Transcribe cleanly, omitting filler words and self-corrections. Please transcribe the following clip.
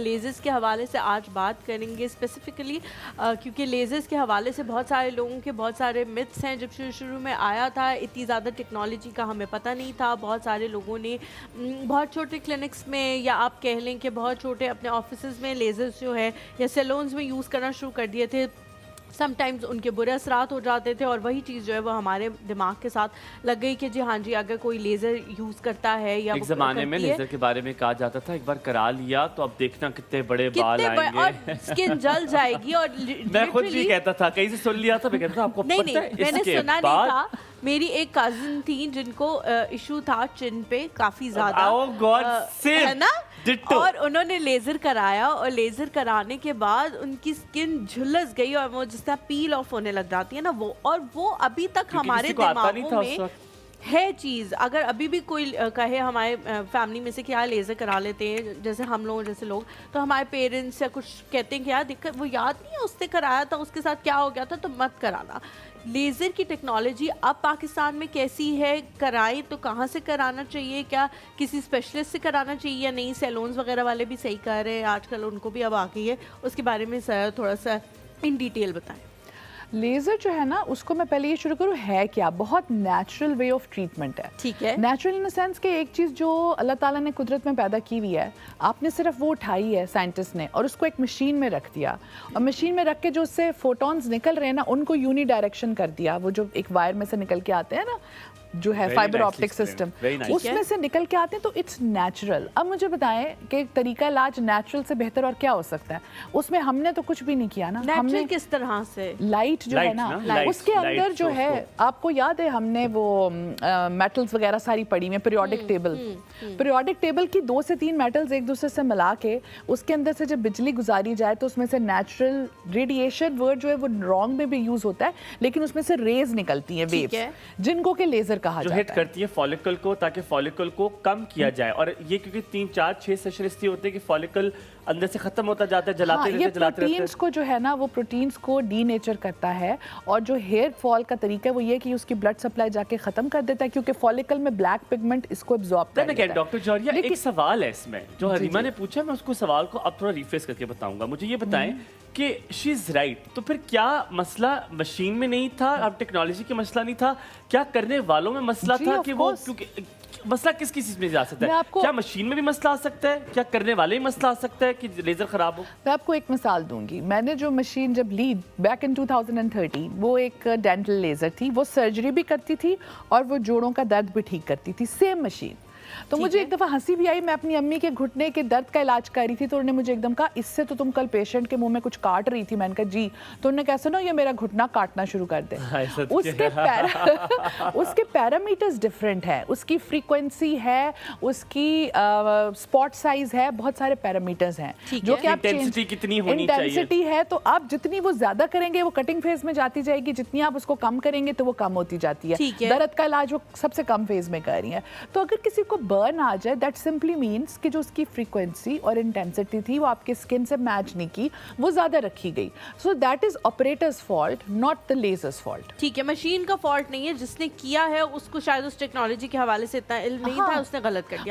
Lasers کے حوالے سے آج بات کریں گے اسپیسیفکلی کیونکہ لیزرز کے حوالے سے بہت سارے لوگوں کے بہت سارے متس ہیں. جب شروع میں آیا تھا اتنی زیادہ ٹیکنالوجی کا ہمیں پتہ نہیں تھا. بہت سارے لوگوں نے بہت چھوٹے کلینکس میں یا آپ کہہ لیں کہ بہت چھوٹے اپنے آفیسز میں لیزرز جو ہے یا سیلونز میں یوز کرنا شروع کر دیے تھے. سم ٹائمز ان کے برے اثرات ہو جاتے تھے اور وہی چیز جو ہے وہ ہمارے دماغ کے ساتھ لگ گئی کہ جی ہاں جی اگر کوئی لیزر یوز کرتا ہے یا ایک زمانے میں لیزر کے بارے میں کہا جاتا تھا ایک بار کرا لیا تو اب دیکھنا کتنے بڑے بال آئیں گے اور سکن جل جائے گی. اور میں خود بھی کہتا تھا کہیں سے سن لیا تھا میں کہتا تھا آپ کو پتہ ہے میں نے سنا نہیں تھا. میری ایک کازن تھی جن کو ایشو تھا چن پہ کافی زیادہ ہے نا, اور انہوں نے لیزر کرایا اور لیزر کرانے کے بعد ان کی سکن جھلس گئی اور وہ جس طرح پیل آف ہونے لگ جاتی ہے نا وہ, اور وہ ابھی تک ہمارے دماغوں میں ہے چیز. اگر ابھی بھی کوئی کہے ہمارے فیملی میں سے کہ یار لیزر کرا لیتے ہیں جیسے ہم لوگ جیسے لوگ, تو ہمارے پیرنٹس یا کچھ کہتے ہیں کہ یار دقت وہ یاد نہیں ہے اس نے کرایا تھا اس کے ساتھ کیا ہو گیا تھا تو مت کرانا. لیزر کی ٹیکنالوجی اب پاکستان میں کیسی ہے, کرائیں تو کہاں سے کرانا چاہیے, کیا کسی اسپیشلسٹ سے کرانا چاہیے یا نہیں, سیلونز وغیرہ والے بھی صحیح کر رہے ہیں آج کل ان کو بھی اب آ گئی ہے, اس کے بارے میں تھوڑا سا ان ڈیٹیل بتائیں. لیزر جو ہے نا اس کو میں پہلے یہ شروع کروں ہے کیا, بہت نیچرل وے آف ٹریٹمنٹ ہے. ٹھیک ہے, نیچرل ان دا سینس کہ ایک چیز جو اللہ تعالیٰ نے قدرت میں پیدا کی ہوئی ہے, آپ نے صرف وہ اٹھائی ہے سائنٹسٹ نے اور اس کو ایک مشین میں رکھ دیا, اور مشین میں رکھ کے جو اس سے فوٹونز نکل رہے ہیں نا ان کو یونی ڈائریکشن کر دیا. وہ جو ایک وائر میں سے نکل کے آتے ہیں نا جو ہے فائبر آپٹک سسٹم, اس میں سے نکل کے آتے ہیں تو اٹس نیچرل. اب مجھے بتائیں کہ طریقہ علاج نیچرل سے بہتر اور کیا ہو سکتا ہے. اس میں ہم نے تو کچھ بھی نہیں کیا نا. ہم نے کس طرح سے لائٹ جو ہے نا اس کے اندر جو ہے, آپ کو یاد ہے ہم نے وہ میٹلز وغیرہ ساری پڑھی ہوئی ہیں, پیریوڈک ٹیبل. پیریوڈک ٹیبل کی 2 سے 3 میٹلز ایک دوسرے سے ملا کے اس کے اندر سے جب بجلی گزاری جائے تو اس میں سے نیچرل ریڈیشن ورڈ جو ہے وہ رانگ میں بھی یوز ہوتا ہے, لیکن اس میں سے ریز نکلتی ہیں ویوز, جن کو کہ لیزر کہا جاتا ہے, جو ہٹ کرتی ہے فالیکل کو تاکہ فالیکل کو کم کیا جائے. اور یہ کیونکہ 3 4 6 سیشن اس لیے ہوتے ہیں کہ فالیکل اندر سے ختم ہوتا جاتا ہے, جلاتے رہتے جلاتے رہتے. پروٹینز کو جو ہے نا وہ پروٹینز کو ڈی نیچر کرتا ہے, اور جو ہیئر فال کا طریقہ ہے وہ یہ کہ اس کی بلڈ سپلائی جا کے ختم کر دیتا ہے کیونکہ فالیکل میں بلیک پگمنٹ اس کو ابزارب کر لیتا ہے. ڈاکٹر جوہریہ ایک سوال ہے اس میں جو حلیمہ نے پوچھا, میں اس کو سوال کو اب تھوڑا ریفریش کر کے بتاؤں گا. مجھے یہ بتائیں کہ شی از رائٹ, تو پھر کیا مسئلہ مشین میں نہیں تھا, اب ٹیکنالوجی کا مسئلہ نہیں تھا, کیا کرنے والوں میں مسئلہ تھا کہ وہ, کیونکہ مسئلہ کس چیز میں جا سکتا ہے, کیا مشین میں بھی مسئلہ آ سکتا ہے, کیا کرنے والے بھی مسئلہ آ سکتا ہے کہ لیزر خراب ہو. میں آپ کو ایک مثال دوں گی. میں نے جو مشین جب لی بیک ان 2013 وہ ایک ڈینٹل لیزر تھی, وہ سرجری بھی کرتی تھی اور وہ جوڑوں کا درد بھی ٹھیک کرتی تھی, سیم مشین. تو مجھے ایک دفعہ ہنسی بھی آئی, میں اپنی امی کے گھٹنے کے درد کا علاج کر رہی تھی تو انہوں نے مجھے ایک دم کہا اس سے تو تم کل پیشنٹ کے منہ میں کچھ کاٹ رہی تھی. میں نے کہا جی, تو انہوں نے کہا سنو یہ میرا گھٹنا کاٹنا شروع کر دے. اس کے پیرامیٹرز ڈفرینٹ ہے, اس کی فریکوینسی ہے, اس کی اسپاٹ سائز ہے, بہت سارے پیرامیٹرز ہیں جو کہ آپ انٹینسٹی کتنی ہونی چاہیے, انٹینسٹی ہے تو آپ جتنی وہ زیادہ کریں گے وہ کٹنگ فیز میں جاتی جائے گی, جتنی آپ اس کو کم کریں گے تو وہ کم ہوتی جاتی ہے. درد کا علاج وہ سب سے کم فیز میں کر رہی ہیں. تو اگر کسی کو برن آ جائے دیٹ سمپلی مینس کہ جو اس کی فریکوینسی اور انٹینسٹی تھی وہ آپ کے اسکن سے میچ نہیں کی, وہ زیادہ رکھی گئی. So that is operators fault, not the lasers fault. ٹھیک ہے, مشین کا فالٹ نہیں ہے, جس نے کیا ہے اس کو شاید اس ٹیکنالوجی کے حوالے سے اتنا علم نہیں تھا, اس نے غلط کر دیا.